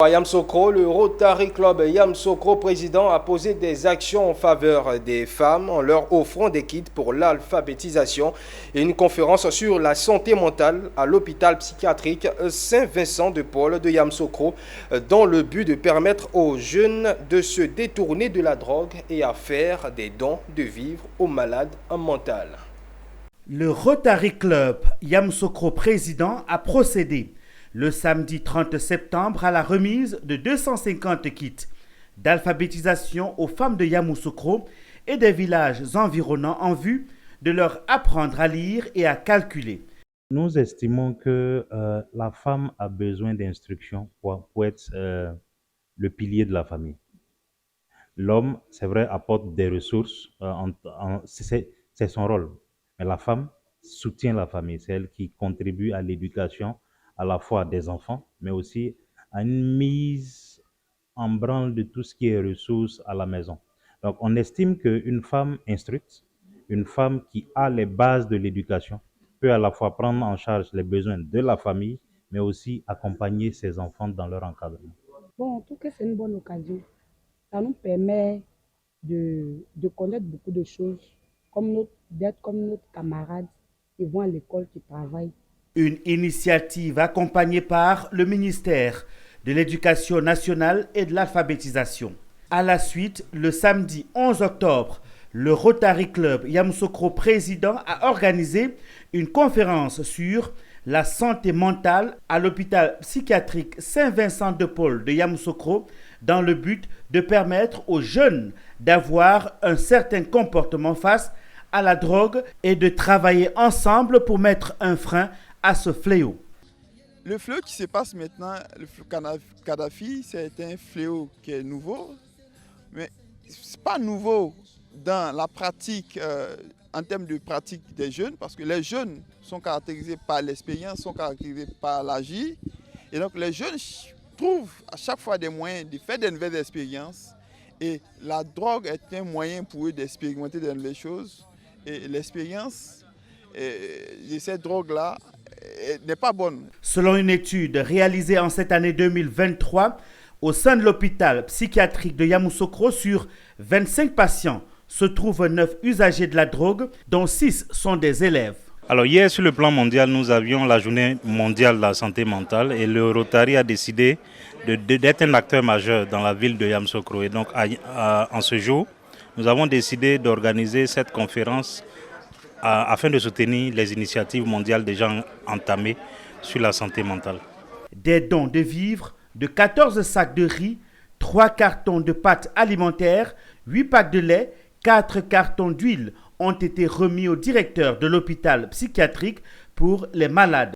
À Yamoussoukro, le Rotary Club Yamoussoukro président a posé des actions en faveur des femmes en leur offrant des kits pour l'alphabétisation et une conférence sur la santé mentale à l'hôpital psychiatrique Saint-Vincent-de-Paul de Yamoussoukro dans le but de permettre aux jeunes de se détourner de la drogue et à faire des dons de vivre aux malades mentaux. Le Rotary Club Yamoussoukro président a procédé le samedi 30 septembre à la remise de 250 kits d'alphabétisation aux femmes de Yamoussoukro et des villages environnants en vue de leur apprendre à lire et à calculer. Nous estimons que la femme a besoin d'instruction pour être le pilier de la famille. L'homme, c'est vrai, apporte des ressources, c'est son rôle. Mais la femme soutient la famille, c'est elle qui contribue à l'éducation à la fois des enfants, mais aussi à une mise en branle de tout ce qui est ressources à la maison. Donc on estime qu'une femme instruite, une femme qui a les bases de l'éducation, peut à la fois prendre en charge les besoins de la famille, mais aussi accompagner ses enfants dans leur encadrement. Bon, en tout cas, c'est une bonne occasion. Ça nous permet de connaître beaucoup de choses, d'être comme notre camarade qui vont à l'école, qui travaillent. Une initiative accompagnée par le ministère de l'Éducation nationale et de l'alphabétisation. À la suite, le samedi 11 octobre, le Rotary Club Yamoussoukro président a organisé une conférence sur la santé mentale à l'hôpital psychiatrique Saint-Vincent-de-Paul de Yamoussoukro dans le but de permettre aux jeunes d'avoir un certain comportement face à la drogue et de travailler ensemble pour mettre un frein à ce fléau. Le fléau qui se passe maintenant, le fléau Kadhafi, c'est un fléau qui est nouveau, mais ce n'est pas nouveau dans la pratique, en termes de pratique des jeunes, parce que les jeunes sont caractérisés par l'expérience, sont caractérisés par l'agir, et donc les jeunes trouvent à chaque fois des moyens de faire de nouvelles expériences, et la drogue est un moyen pour eux d'expérimenter de nouvelles choses, et l'expérience de cette drogue-là n'est pas bonne. Selon une étude réalisée en cette année 2023, au sein de l'hôpital psychiatrique de Yamoussoukro, sur 25 patients se trouvent 9 usagers de la drogue, dont 6 sont des élèves. Alors hier, sur le plan mondial, nous avions la journée mondiale de la santé mentale et le Rotary a décidé d'être un acteur majeur dans la ville de Yamoussoukro. Et donc, en ce jour, nous avons décidé d'organiser cette conférence afin de soutenir les initiatives mondiales déjà entamées sur la santé mentale. Des dons de vivres de 14 sacs de riz, 3 cartons de pâtes alimentaires, 8 packs de lait, 4 cartons d'huile ont été remis au directeur de l'hôpital psychiatrique pour les malades.